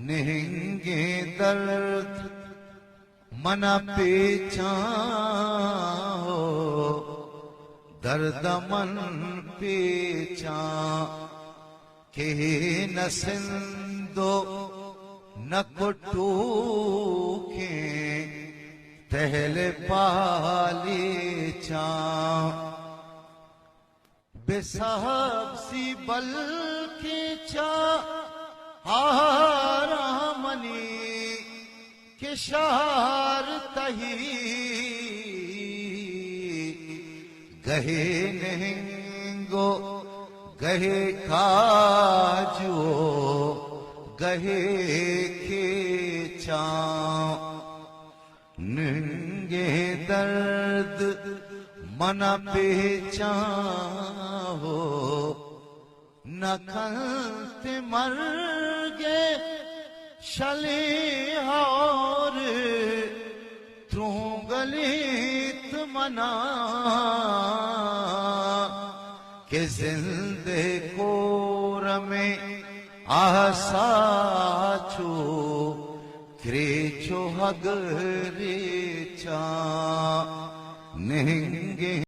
निहंगे दर्द मन पेचा हो, दर्द मन पेचा के न सिंधो न कुटूके तहले पाले चा बेसाहब सी बल के चा हारामनी के शार तही गहे नहंगो गहे काजो गहे खेचा नंगे दर्द मन पेचा हो, न खलते मर गे शले और तू गलित मना के जिंदे कोर में आसा छो क्रेचो हगरे चा नहंगे